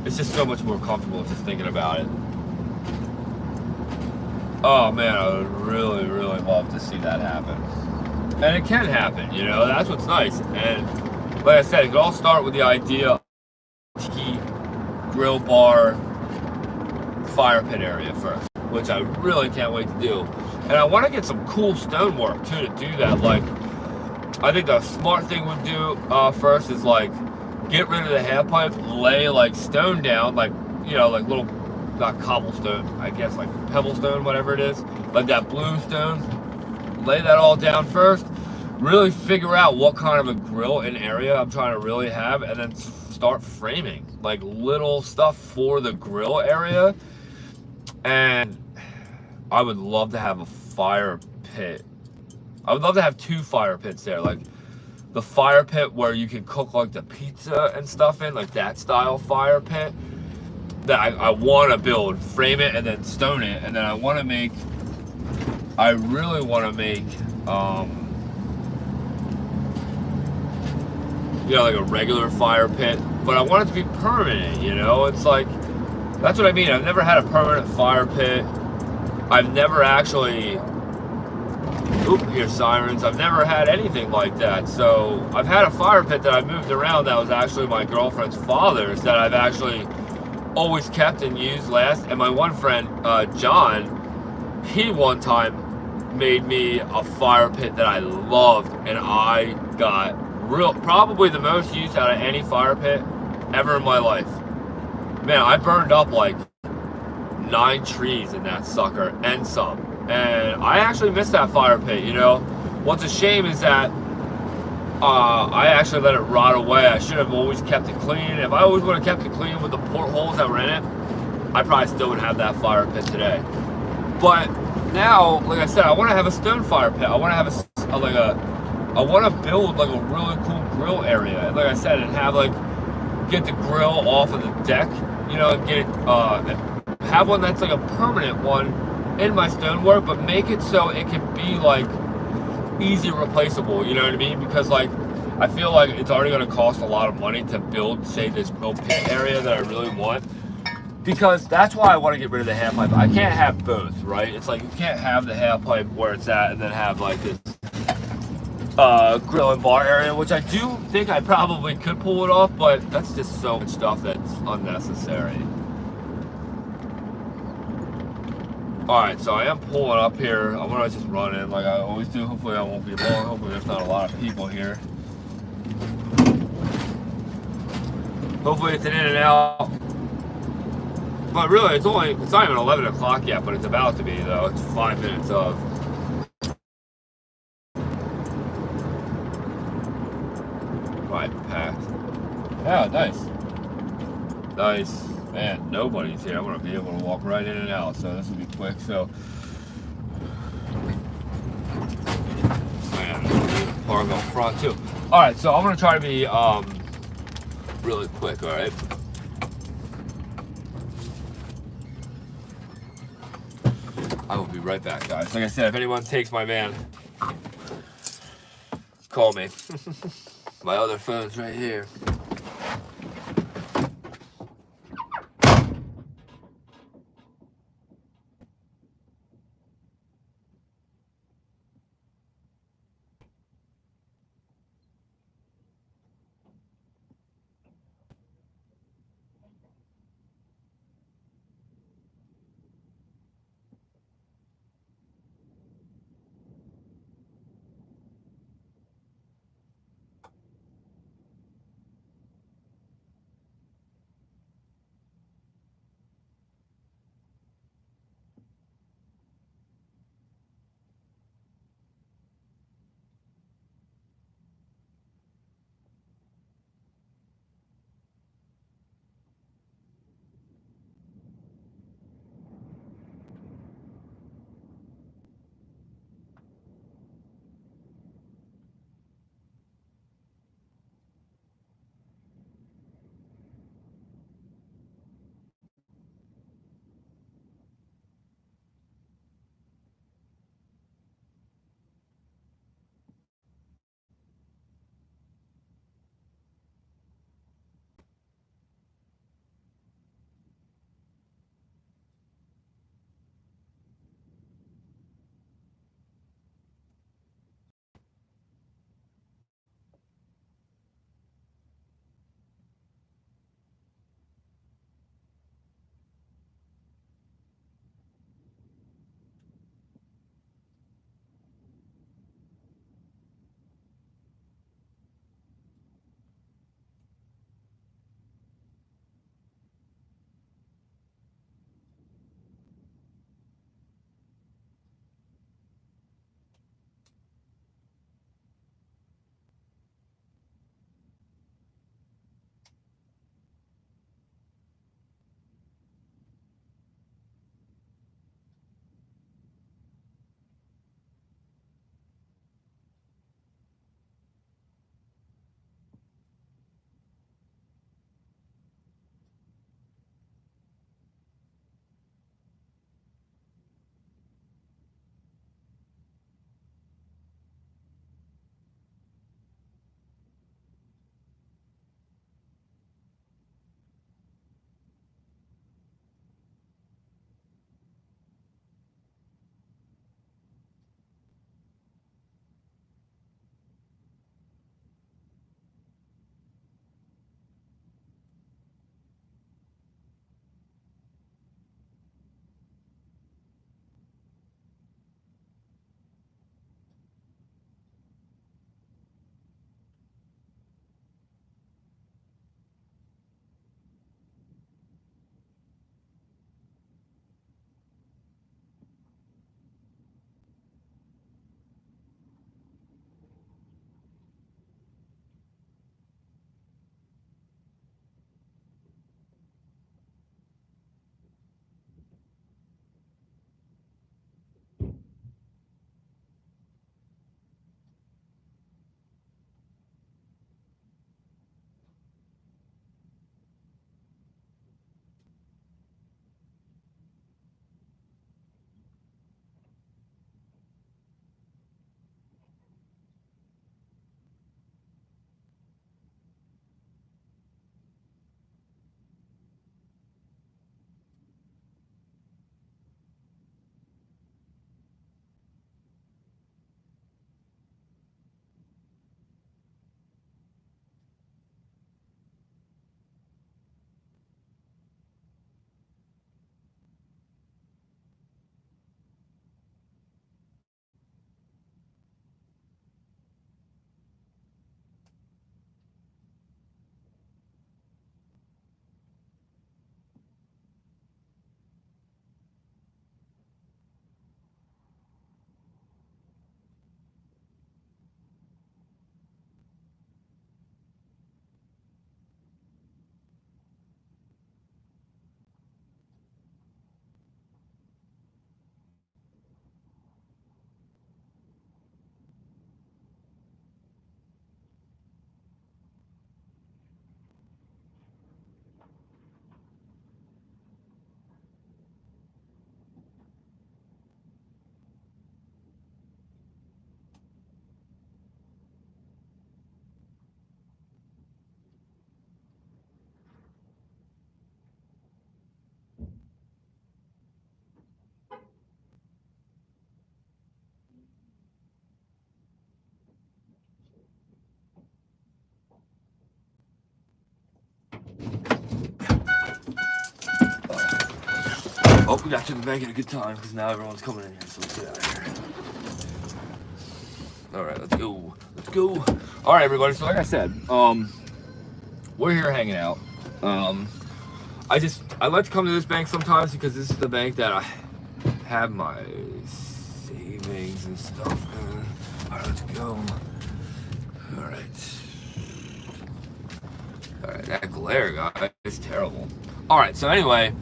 it's just so much more comfortable just thinking about it. Oh man, I would really, really love to see that happen. And it can happen, you know, that's what's nice. And like I said, it could all start with the idea of tiki grill bar fire pit area first, which I really can't wait to do. And I want to get some cool stonework too to do that. Like, I think the smart thing would do first is like get rid of the half pipe, lay like stone down, like, you know, like little, not cobblestone, I guess, like pebble stone, whatever it is, like that blue stone. Lay that all down first, really figure out what kind of a grill and area I'm trying to really have, and then start framing like little stuff for the grill area. And I would love to have a fire pit. I would love to have 2 fire pits there, like the fire pit where you can cook like the pizza and stuff in, like that style fire pit that I want to build, frame it, and then stone it. And then I really want to make, you know, like a regular fire pit, but I want it to be permanent, you know? It's like, that's what I mean. I've never had a permanent fire pit. I've never actually, hear sirens. I've never had anything like that. So I've had a fire pit that I moved around that was actually my girlfriend's father's, that I've actually always kept and used last. And my one friend, John, he one time made me a fire pit that I loved, and I got probably the most use out of any fire pit ever in my life. Man, I burned up like 9 trees in that sucker and some. And I actually missed that fire pit, you know. What's a shame is that I actually let it rot away. I should have always kept it clean. If I always would have kept it clean with the portholes that were in it, I probably still would have that fire pit today. But now, like I said, I want to have a stone fire pit. I want to have I want to build like a really cool grill area. And like I said, and have like, get the grill off of the deck, you know, and get it, have one that's like a permanent one in my stonework, but make it so it can be like easy replaceable, you know what I mean? Because like, I feel like it's already going to cost a lot of money to build, say, this grill pit area that I really want. Because that's why I want to get rid of the half pipe. I can't have both, right? It's like you can't have the half pipe where it's at and then have like this grill and bar area, which I do think I probably could pull it off, but that's just so much stuff that's unnecessary. Alright, so I am pulling up here. I'm gonna just run in like I always do. Hopefully I won't be long. Hopefully there's not a lot of people here. Hopefully it's an in and out. But really, it's not even 11 o'clock yet, but it's about to be, though. It's 5 minutes of. Right, packed. Yeah, nice. Nice. Man, nobody's here. I'm going to be able to walk right in and out, so this will be quick. So, man, park up front, too. All right, so I'm going to try to be really quick, all right? I will be right back, guys. Like I said, if anyone takes my van, call me. My other phone's right here. We got to the bank at a good time because now everyone's coming in here, so let's get out of here. Alright, let's go. Let's go. Alright, everybody, so like I said, we're here hanging out. I like to come to this bank sometimes because this is the bank that I have my savings and stuff in. Alright, let's go. Alright, that glare, guys, is terrible. Alright, so anyway,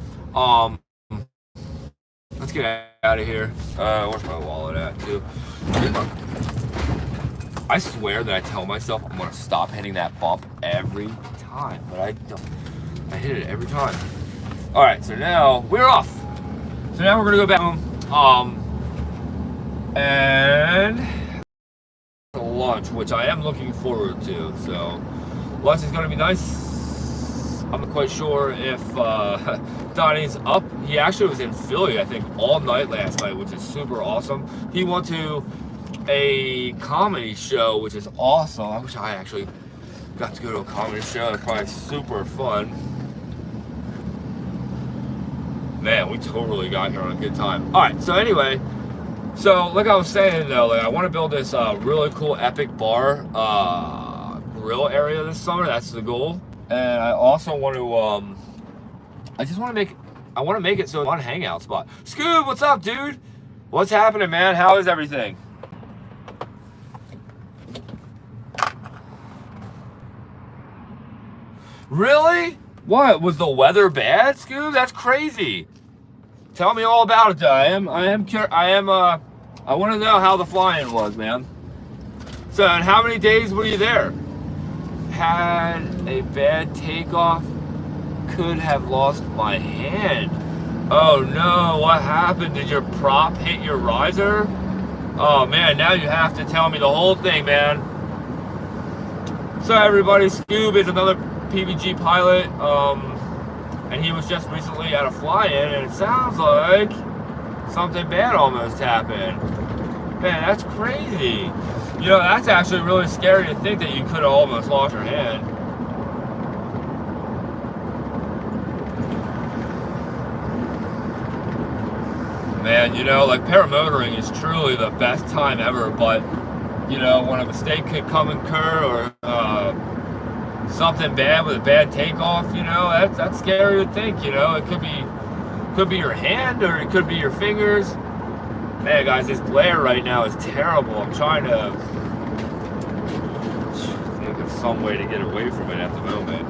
let's get out of here. Where's my wallet at, too? I swear that I tell myself I'm gonna stop hitting that bump every time, but I don't. I hit it every time. Alright, so now we're off. So now we're gonna go back home. And lunch, which I am looking forward to. So lunch is gonna be nice. I'm not quite sure if Donnie's up. He actually was in Philly, I think, all night last night, which is super awesome. He went to a comedy show, which is awesome. I wish I actually got to go to a comedy show. It's probably super fun. Man, we totally got here on a good time. All right, so anyway, so like I was saying though, like I want to build this really cool epic bar grill area this summer. That's the goal. And I also want to I want to make it so it's a fun hangout spot. Scoob, what's up, dude? What's happening, man? How is everything? Really? What? Was the weather bad, Scoob? That's crazy. Tell me all about it, though. I want to know how the flying was, man. So, and how many days were you there? Had a bad takeoff. Could have lost my hand. Oh no, what happened? Did your prop hit your riser? Oh man, now you have to tell me the whole thing, man. So everybody, Scoob is another PVG pilot, and he was just recently at a fly-in, and it sounds like something bad almost happened. Man, that's crazy. You know, that's actually really scary to think that you could have almost lost your hand. Man, you know, like paramotoring is truly the best time ever, but you know, when a mistake could come and occur, or something bad with a bad takeoff, you know, that's scary to think. You know, it could be your hand, or it could be your fingers. Man, guys, this glare right now is terrible. I'm trying to think of some way to get away from it at the moment.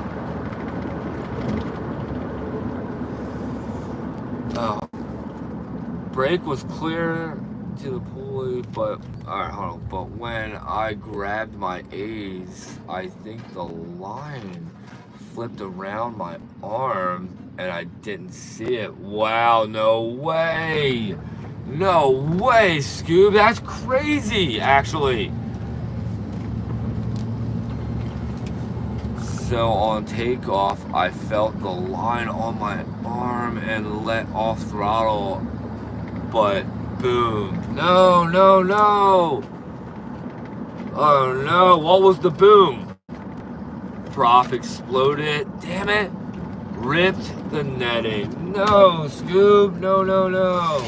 Brake was clear to the pulley, but alright, hold on. But when I grabbed my A's, I think the line flipped around my arm and I didn't see it. Wow, no way. No way, Scoob. That's crazy, actually. So on takeoff, I felt the line on my arm and let off throttle. But boom. No, no, no. Oh no, what was the boom? Prop exploded. Damn it. Ripped the netting. No, Scoob. No, no, no.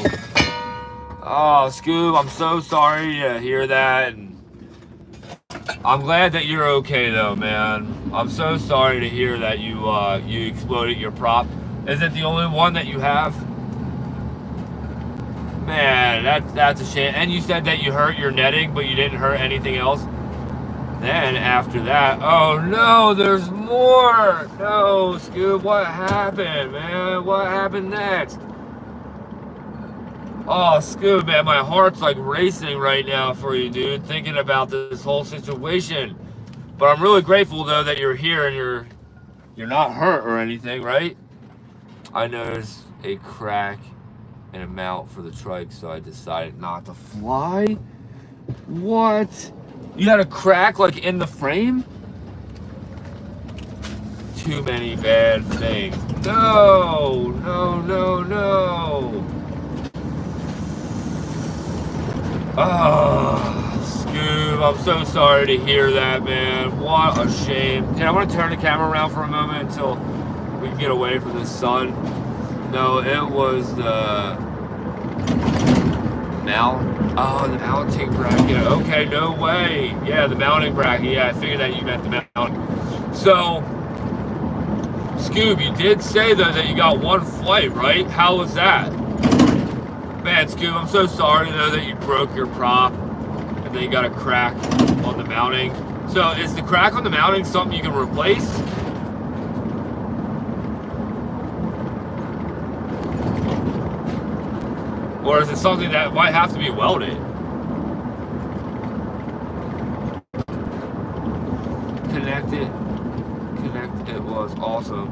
Oh, Scoob, I'm so sorry to hear that. And I'm glad that you're okay though, man. I'm so sorry to hear that you exploded your prop. Is it the only one that you have? Man, that's a shame. And you said that you hurt your netting, but you didn't hurt anything else. Then after that, oh no, there's more. No, Scoob, what happened, man? What happened next? Oh, Scoob, man, my heart's like racing right now for you, dude, thinking about this whole situation. But I'm really grateful though that you're here and you're not hurt or anything, right? I noticed a crack in a mount for the trike, so I decided not to fly. What? You had a crack like in the frame? Too many bad things. No, no, no, no. Oh, Scoob, I'm so sorry to hear that, man. What a shame. Okay, I want to turn the camera around for a moment until we can get away from the sun. No, it was the the mounting bracket. Okay, no way. Yeah, the mounting bracket. Yeah, I figured that you meant the mounting. So, Scoob, you did say though that you got one flight, right? How was that? Man, Scoob, I'm so sorry though that you broke your prop and then you got a crack on the mounting. So, is the crack on the mounting something you can replace? Or is it something that might have to be welded? Connect it was awesome.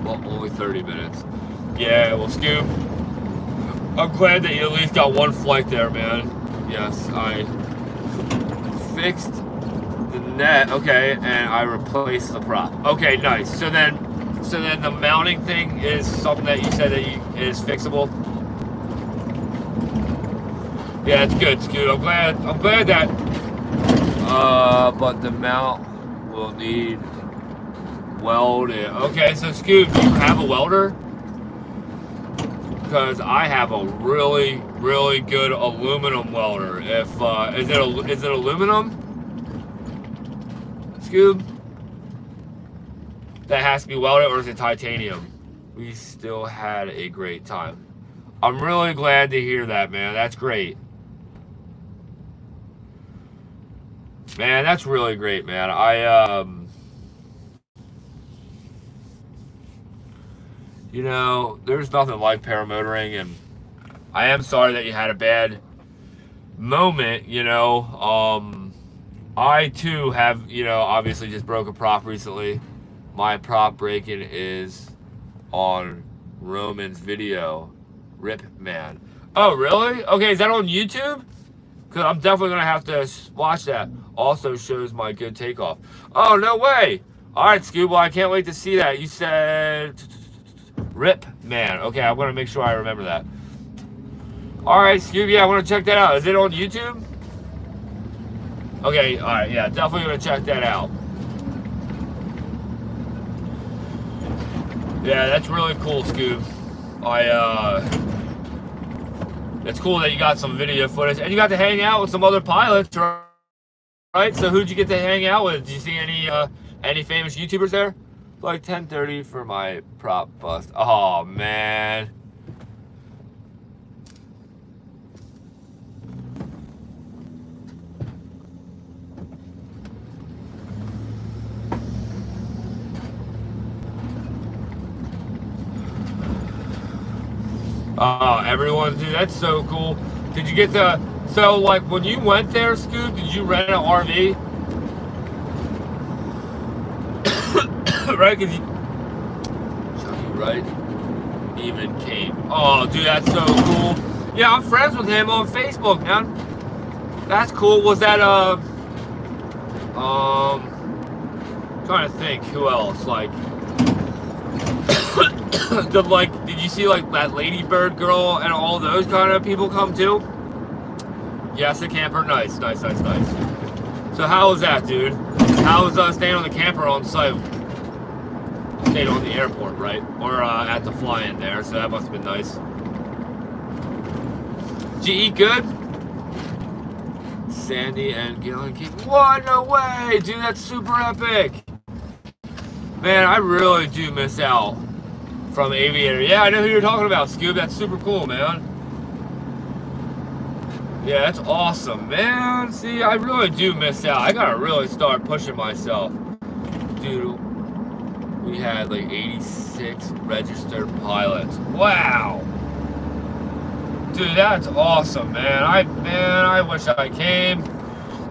Well, only 30 minutes. Yeah, well, Scoob, I'm glad that you at least got one flight there, man. Yes, I fixed the net, okay, and I replaced the prop. Okay, nice. So then the mounting thing is something that you said that is fixable. Yeah, it's good, Scoob. I'm glad that. But the mount will need welded. Okay, so Scoob, do you have a welder? Because I have a really, really good aluminum welder. If is it aluminum, Scoob? That has to be welded, or is it titanium? We still had a great time. I'm really glad to hear that, man. That's great. Man, that's really great, man. You know, there's nothing like paramotoring, and I am sorry that you had a bad moment, you know. I too have, you know, obviously just broke a prop recently. My prop breaking is on Roman's video. Rip, man. Oh, really? Okay, is that on YouTube? Because I'm definitely going to have to watch that. Also shows my good takeoff. Oh, no way. All right, Scoob. Well, I can't wait to see that. You said Rip, man. Okay, I'm going to make sure I remember that. All right, Scoob. Yeah, I want to check that out. Is it on YouTube? Okay, all right. Yeah, definitely going to check that out. Yeah, that's really cool, Scoob. It's cool that you got some video footage, and you got to hang out with some other pilots, right? So who'd you get to hang out with? Did you see any famous YouTubers there? Like 10:30 for my prop bust. Oh man. Oh, everyone, dude, that's so cool. Did you get the, so like when you went there, Scoob, did you rent an RV? Right, because right, even came. Oh, dude, that's so cool. Yeah, I'm friends with him on Facebook, man. That's cool. Was that, trying to think, who else, like, did you see like that Ladybird girl and all those kind of people come too? Yes, the camper. Nice. So how was that, dude? How was staying on the camper on site? Stayed on the airport, right? Or at the fly-in there, so that must have been nice. Did you eat good? Sandy and Gillen keep. What? No way, dude. That's super epic. Man, I really do miss out from Aviator. Yeah, I know who you're talking about, Scoob. That's super cool, man. Yeah, that's awesome, man. See, I really do miss out. I gotta really start pushing myself. Dude, we had like 86 registered pilots. Wow. Dude, that's awesome, man. I wish I came.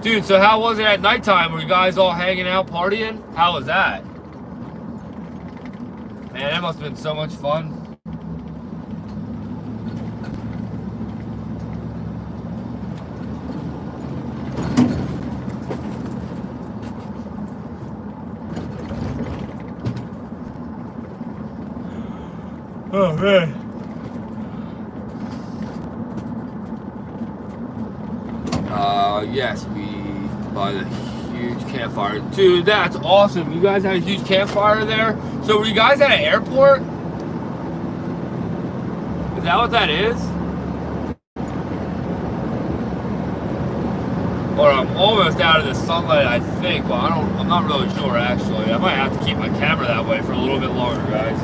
Dude, so how was it at nighttime? Were you guys all hanging out, partying? How was that? Man, that must have been so much fun. Oh, man. Yes, we by the huge campfire. Dude, that's awesome. You guys had a huge campfire there? So were you guys at an airport? that what that is? Or I'm almost out of the sunlight, I think. Well, I'm not really sure, actually. I might have to keep my camera that way for a little bit longer, guys.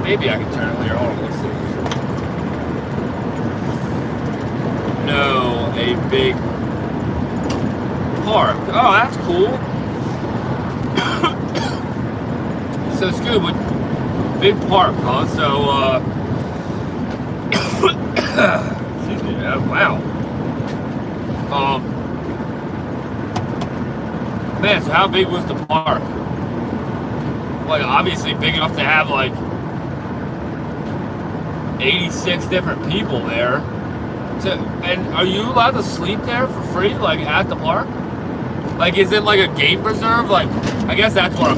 Maybe I can turn it here. Hold on, let's see. No, a big park. Oh, that's cool. So, Scoob, big park, huh? So, excuse me, wow. Man, so how big was the park? Like, obviously big enough to have, like, 86 different people there. And are you allowed to sleep there for free, like, at the park? Like, is it like a game preserve? Like, I guess that's what I'm